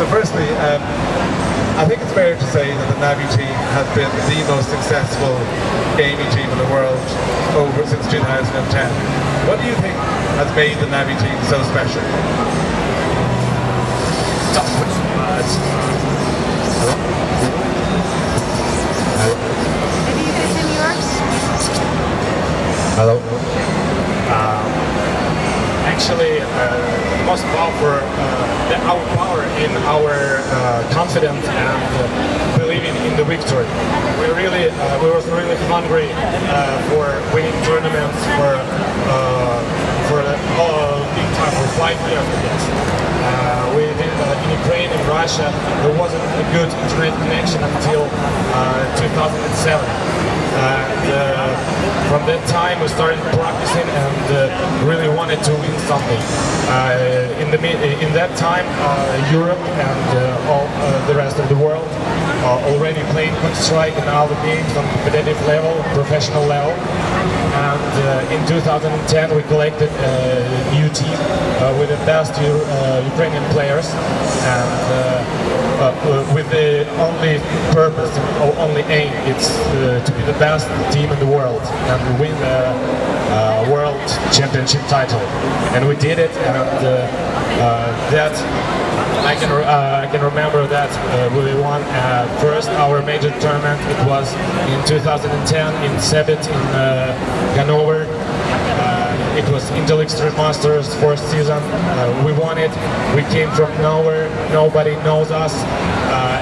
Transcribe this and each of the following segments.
So firstly, I think it's fair to say that the Navi team has been the most successful gaming team in the world since 2010. What do you think has made the Navi team so special? Maybe you can send yours? Hello? Actually, most powerful, our power in our confidence and believing in the victory. We were really hungry for winning tournaments for big time for 5 years. We did in Ukraine and Russia. There wasn't a good internet connection until 2007. From that time we started practicing and really wanted to win something. In that time, Europe and all the rest of the world already played Counter-Strike and other games on competitive level, professional level. And in 2010 we collected a new team with the best Ukrainian players, and with the only purpose or only aim, it's to be the best team in the world and win the world championship title. And we did it, and that I can remember that we won first our major tournament. It was in 2010 in Sebit in Hanover. It was Intel Extreme Masters first season. We won it. We came from nowhere. Nobody knows us.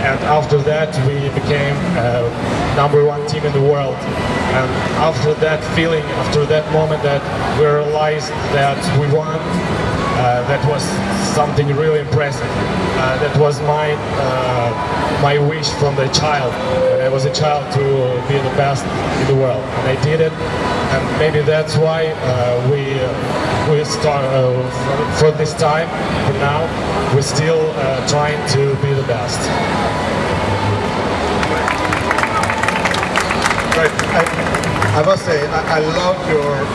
And after that, we became #1 team in the world. And after that feeling, after that moment that we realized that we won, that was something really impressive. That was my wish from the child. When I was a child, to be the best in the world, and I did it. And maybe that's why we start for this time. For now, we're still trying to be the best. Right. I must say, I love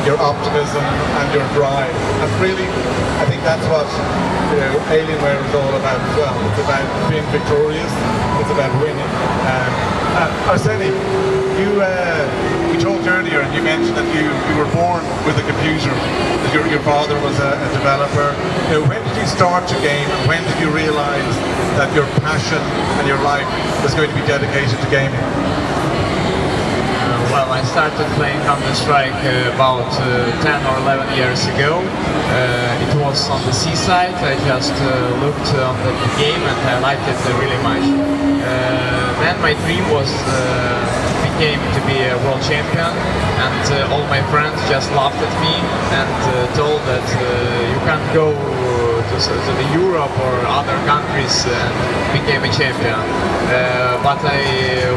your optimism and your drive, and really, I think that's what Alienware is all about as well. It's about being victorious. It's about winning. Arseniy, you talked earlier, and you mentioned that you were born with a computer. That your father was a developer. When did you start to game, and when did you realise that your passion and your life was going to be dedicated to gaming? Well, I started playing Counter-Strike about 10 or 11 years ago. It was on the seaside. I just looked on the game and I liked it really much. Then my dream was became to be a world champion, and all my friends just laughed at me and told that you can't go to the Europe or other countries and became a champion. But I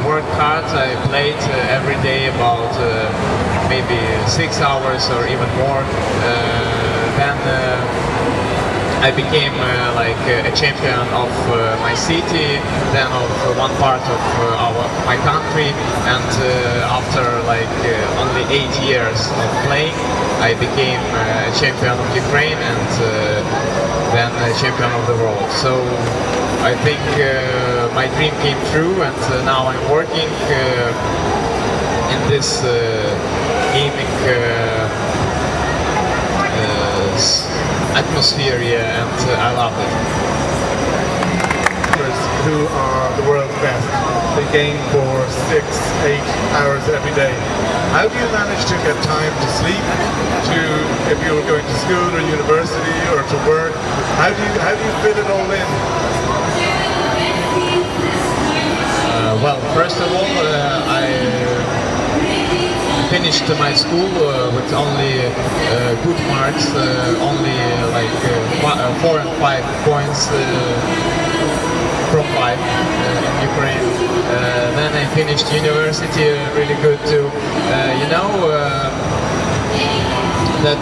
worked hard. I played every day about maybe 6 hours or even more. Then I became like a champion of my city, then of one part of my country, and after like only 8 years of playing, I became a champion of Ukraine and then a champion of the world. So I think my dream came true, and now I'm working in this gaming atmosphere, and I love it. Who are the world's best? They game for 6-8 hours every day. How do you manage to get time to sleep? If you were going to school or university or to work, how do you fit it all in? Well, first of all, I finished my school with only good marks, only like 4 and 5 points from 5 in Ukraine. Then I finished university really good too. You know that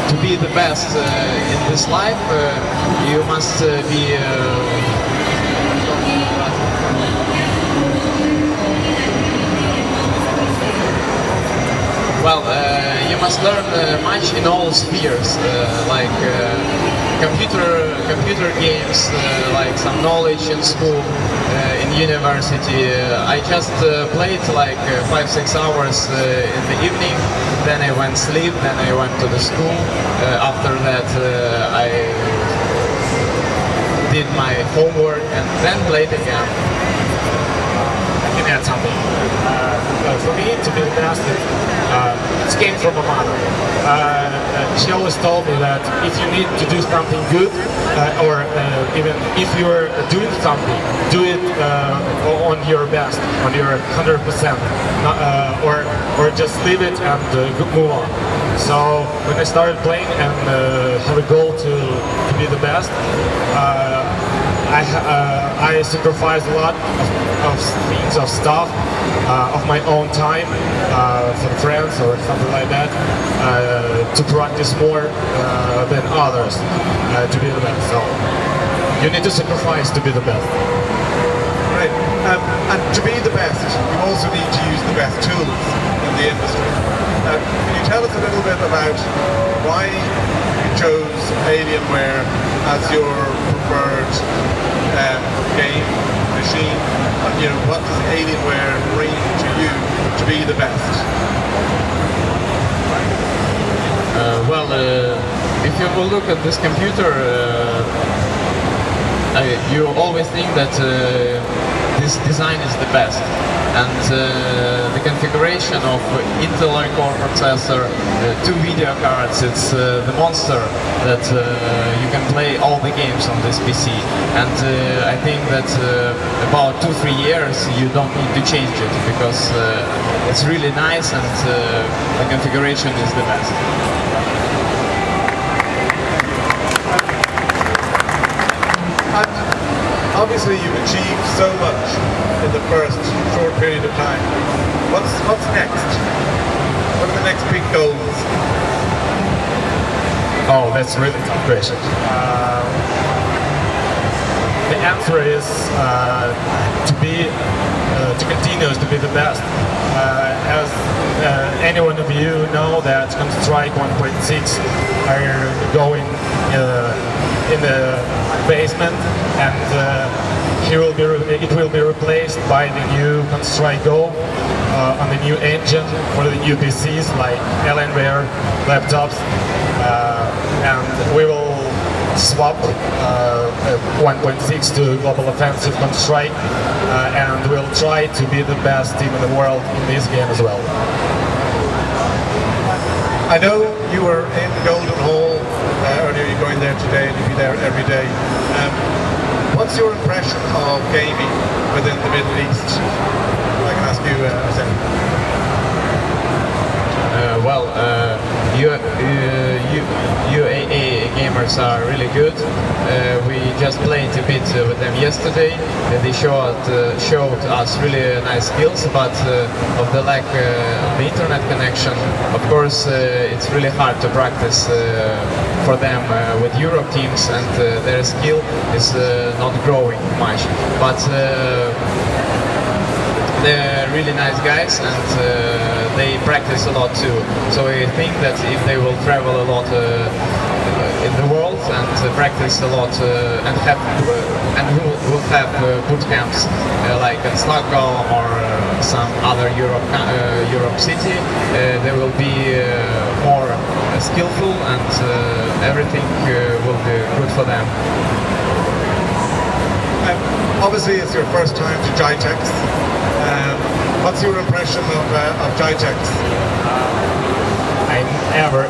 to be the best in this life, you must be well, you must learn much in all spheres, like computer games, like some knowledge in school, in university. I just played like 5-6 hours in the evening, then I went sleep, then I went to the school. After that I did my homework and then played again. I can add something. For me, to be honest, it came from a mother. She always told me that if you need to do something good, or even if you're doing something, do it on your best, on your 100%, or just leave it and move on. So when I started playing and have a goal to be the best, I sacrificed a lot of things, of stuff, of my own time, for friends or something like that, to practice more than others, to be the best. So you need to sacrifice to be the best. Right. And to be the best, you also need to use the best tools in the industry. Can you tell us a little bit about why you chose Alienware as your preferred game machine? You know, what does Alienware bring to you to be the best? Well, if you will look at this computer, you always think that this design is the best, and the configuration of Intel Core processor, 2 video cards, it's the monster that you can play all the games on this PC. And I think that about 2-3 years you don't need to change it, because it's really nice and the configuration is the best. Obviously, you've achieved so much in the first short period of time. What's next? What are the next big goals? Oh, that's a really tough question. The answer is to continue to be the best. As any one of you know, that Counter-Strike 1.6 are going in the basement, and it will be replaced by the new Counter-Strike Go on the new engine for the new PCs like Alienware laptops, and we will swap 1.6 to Global Offensive Counter-Strike, and we'll try to be the best team in the world in this game as well. I know you were in Golden Hall earlier. You're going there today, and you'll be there every day. What's your impression of gaming within the Middle East? I can ask you, Arseniy. Well, UAA gamers are really good. We just played a bit with them yesterday. They showed us really nice skills, but of the lack of the internet connection, of course, it's really hard to practice for them with Europe teams, and their skill is not growing much. But they're really nice guys, and they practice a lot too. So I think that if they will travel a lot in the world and practice a lot and will have boot camps like in Stockholm or some other Europe city, they will be more skillful, and everything will be good for them. Obviously, it's your first time to GITEX. What's your impression of GITEX? I never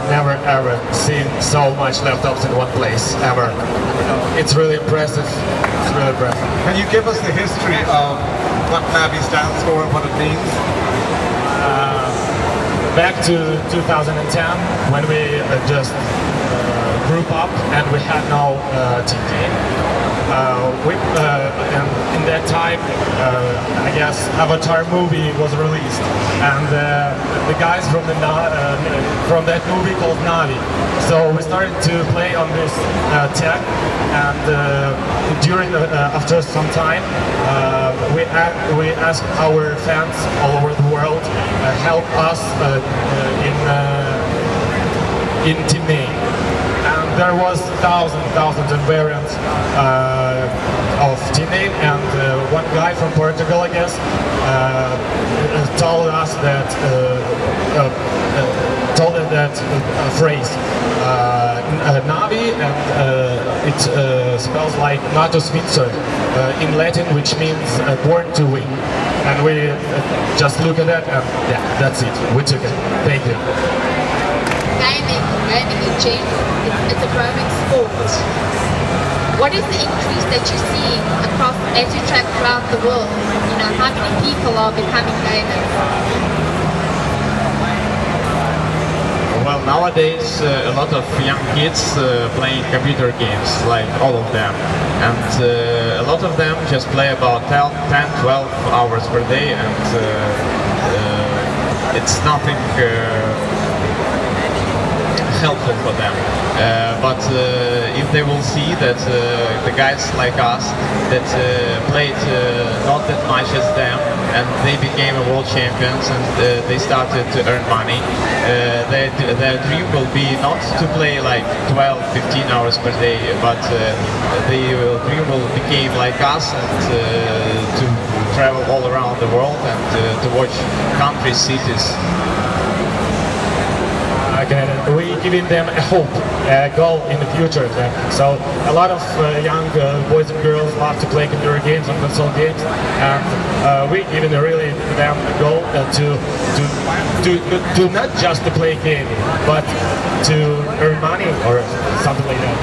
ever seen so much laptops in one place, ever. It's really impressive. It's really impressive. Can you give us the history of what Navi stands for and what it means? Back to 2010, when we just group up and we had no team game. And in that time, I guess Avatar movie was released, and the guys from that movie called Navi. So we started to play on this tech, and after some time, we asked our fans all over the world help us in team name. And there was thousands of variants of team name, and one guy from Portugal, I guess, told us that phrase Navi, and it spells like Natus Vincere in Latin, which means born to win. And we just look at that, and yeah, that's it. We took it. Thank you. Gaming in general, it's a growing sport. What is the increase that you're seeing across as you travel around the world? You know, how many people are becoming gamers? Well, nowadays a lot of young kids playing computer games, like all of them, and a lot of them just play about 10-12 hours per day, and it's nothing helpful for them. But if they will see that the guys like us that played not that much as them, and they became a world champions, and they started to earn money, their dream will be not to play like 12-15 hours per day, but the dream will become like us, and to travel all around the world, and to watch countries, cities. Okay, we giving them a hope, a goal in the future. So a lot of young boys and girls love to play computer games and console games, and we giving really them a goal to not just to play game, but to earn money or something like that.